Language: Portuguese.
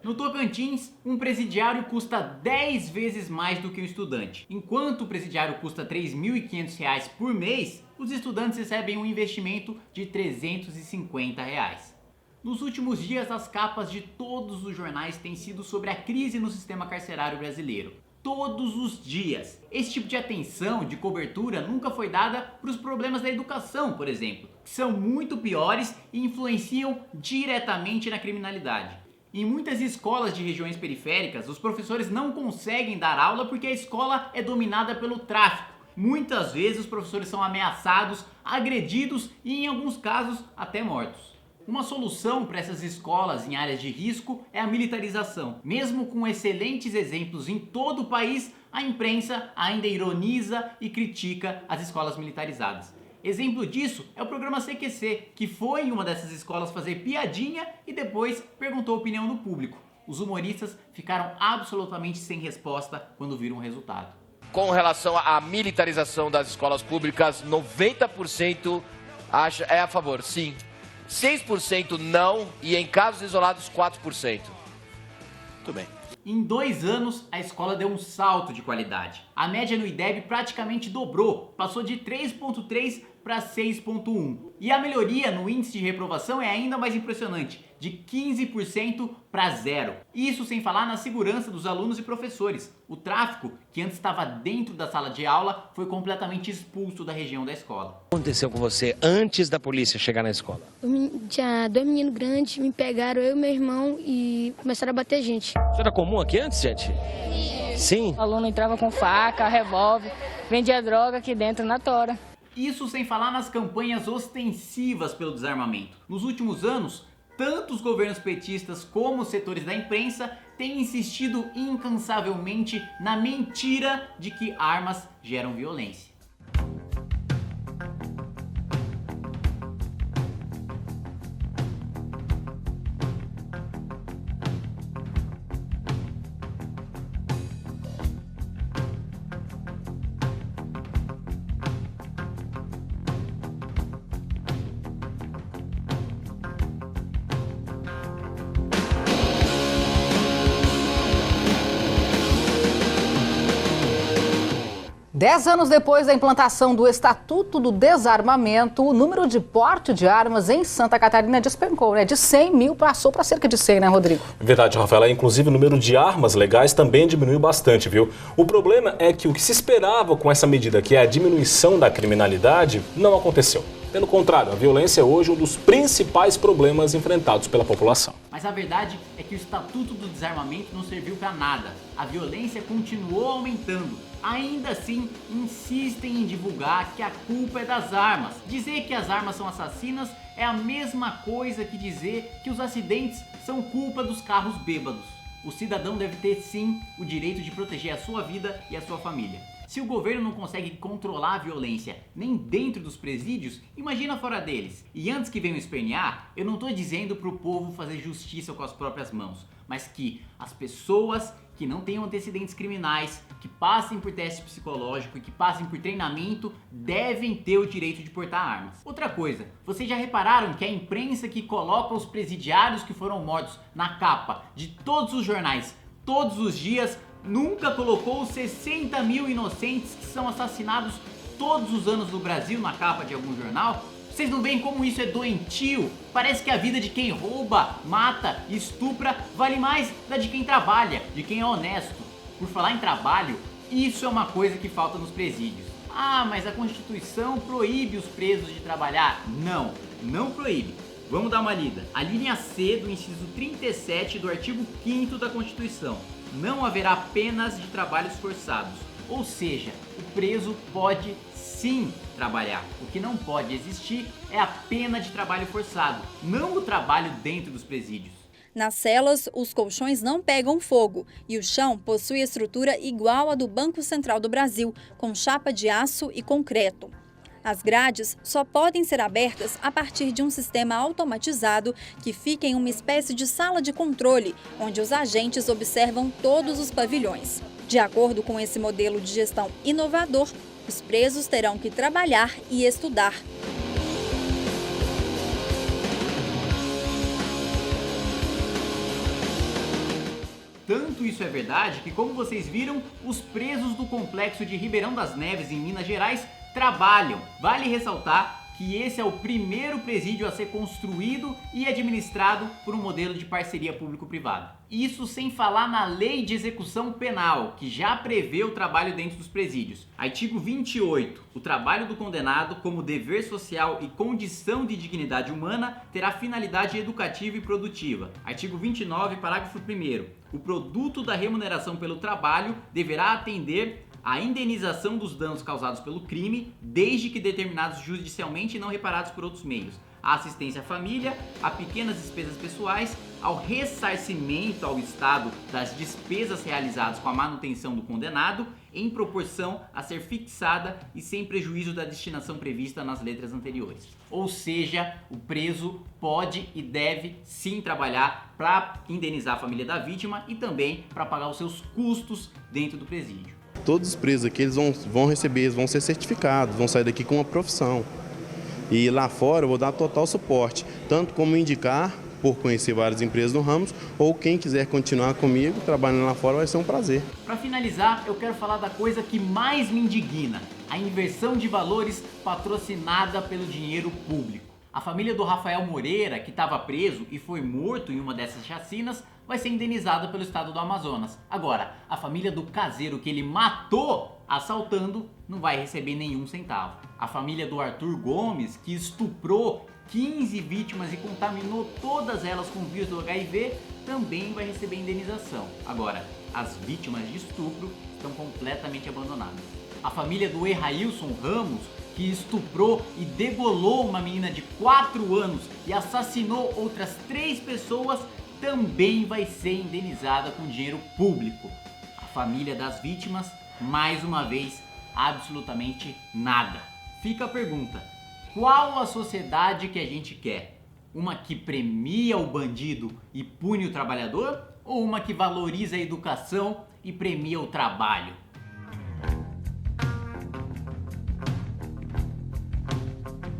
No Tocantins, um presidiário custa 10 vezes mais do que um estudante. Enquanto o presidiário custa R$ 3.500 por mês, os estudantes recebem um investimento de R$ 350. Nos últimos dias, as capas de todos os jornais têm sido sobre a crise no sistema carcerário brasileiro. Todos os dias. Esse tipo de atenção, de cobertura, nunca foi dada para os problemas da educação, por exemplo, que são muito piores e influenciam diretamente na criminalidade. Em muitas escolas de regiões periféricas, os professores não conseguem dar aula porque a escola é dominada pelo tráfico. Muitas vezes os professores são ameaçados, agredidos e, em alguns casos, até mortos. Uma solução para essas escolas em áreas de risco é a militarização. Mesmo com excelentes exemplos em todo o país, a imprensa ainda ironiza e critica as escolas militarizadas. Exemplo disso é o programa CQC, que foi em uma dessas escolas fazer piadinha e depois perguntou a opinião do público. Os humoristas ficaram absolutamente sem resposta quando viram o resultado. Com relação à militarização das escolas públicas, 90% é a favor, sim. 6% não e em casos isolados 4%. Muito bem. Em 2 anos, a escola deu um salto de qualidade. A média no IDEB praticamente dobrou, passou de 3,3 para 6,1. E a melhoria no índice de reprovação é ainda mais impressionante, de 15% para 0. Isso sem falar na segurança dos alunos e professores. O tráfico, que antes estava dentro da sala de aula, foi completamente expulso da região da escola. O que aconteceu com você antes da polícia chegar na escola? Tinha 2 meninos grandes, me pegaram, eu e meu irmão, e começaram a bater a gente. Isso era comum aqui antes, gente? Sim. O aluno entrava com faca, revólver, vendia droga aqui dentro na tora. Isso sem falar nas campanhas ostensivas pelo desarmamento. Nos últimos anos, tanto os governos petistas como os setores da imprensa têm insistido incansavelmente na mentira de que armas geram violência. Dez anos depois da implantação do Estatuto do Desarmamento, o número de porte de armas em Santa Catarina despencou, De 100 mil passou para cerca de 100, Rodrigo? Verdade, Rafaela. Inclusive, o número de armas legais também diminuiu bastante, viu? O problema é que o que se esperava com essa medida, que é a diminuição da criminalidade, não aconteceu. Pelo contrário, a violência é hoje um dos principais problemas enfrentados pela população. Mas a verdade é que o Estatuto do Desarmamento não serviu para nada. A violência continuou aumentando. Ainda assim, insistem em divulgar que a culpa é das armas. Dizer que as armas são assassinas é a mesma coisa que dizer que os acidentes são culpa dos carros bêbados. O cidadão deve ter sim o direito de proteger a sua vida e a sua família. Se o governo não consegue controlar a violência nem dentro dos presídios, imagina fora deles. E antes que venham espernear, eu não estou dizendo para o povo fazer justiça com as próprias mãos, mas que as pessoas que não tenham antecedentes criminais, que passem por teste psicológico e que passem por treinamento, devem ter o direito de portar armas. Outra coisa, vocês já repararam que a imprensa que coloca os presidiários que foram mortos na capa de todos os jornais, todos os dias, nunca colocou os 60 mil inocentes que são assassinados todos os anos no Brasil na capa de algum jornal? Vocês não veem como isso é doentio? Parece que a vida de quem rouba, mata, estupra vale mais da de quem trabalha, de quem é honesto. Por falar em trabalho, isso é uma coisa que falta nos presídios. Ah, mas a Constituição proíbe os presos de trabalhar. Não, não proíbe. Vamos dar uma lida. A linha C do inciso 37 do artigo 5º da Constituição. Não haverá penas de trabalhos forçados. Ou seja, o preso pode sim trabalhar. O que não pode existir é a pena de trabalho forçado, não o trabalho dentro dos presídios. Nas celas, os colchões não pegam fogo e o chão possui estrutura igual à do Banco Central do Brasil, com chapa de aço e concreto. As grades só podem ser abertas a partir de um sistema automatizado que fica em uma espécie de sala de controle, onde os agentes observam todos os pavilhões. De acordo com esse modelo de gestão inovador, os presos terão que trabalhar e estudar. tanto isso é verdade que, como vocês viram, os presos do complexo de Ribeirão das Neves, em Minas Gerais, trabalham. Vale ressaltar que esse é o primeiro presídio a ser construído e administrado por um modelo de parceria público-privada. Isso sem falar na Lei de Execução Penal, que já prevê o trabalho dentro dos presídios. Artigo 28. O trabalho do condenado, como dever social e condição de dignidade humana, terá finalidade educativa e produtiva. Artigo 29, parágrafo 1º. O produto da remuneração pelo trabalho deverá atender a indenização dos danos causados pelo crime, desde que determinados judicialmente e não reparados por outros meios, a assistência à família, a pequenas despesas pessoais, ao ressarcimento ao Estado das despesas realizadas com a manutenção do condenado, em proporção a ser fixada e sem prejuízo da destinação prevista nas letras anteriores. Ou seja, o preso pode e deve sim trabalhar para indenizar a família da vítima e também para pagar os seus custos dentro do presídio. Todos os presos aqui eles vão receber, eles vão ser certificados, vão sair daqui com uma profissão. E lá fora eu vou dar total suporte, tanto como indicar, por conhecer várias empresas no ramo, ou quem quiser continuar comigo, trabalhando lá fora, vai ser um prazer. Para finalizar, eu quero falar da coisa que mais me indigna, a inversão de valores patrocinada pelo dinheiro público. A família do Rafael Moreira, que estava preso e foi morto em uma dessas chacinas, vai ser indenizada pelo estado do Amazonas. Agora, a família do caseiro que ele matou assaltando não vai receber nenhum centavo. A família do Arthur Gomes, que estuprou 15 vítimas e contaminou todas elas com o vírus do HIV, também vai receber indenização. Agora, as vítimas de estupro estão completamente abandonadas. A família do Errailson Ramos, que estuprou e degolou uma menina de 4 anos e assassinou outras 3 pessoas, também vai ser indenizada com dinheiro público. A família das vítimas, mais uma vez, absolutamente nada. Fica a pergunta: qual a sociedade que a gente quer? Uma que premia o bandido e pune o trabalhador? Ou uma que valoriza a educação e premia o trabalho?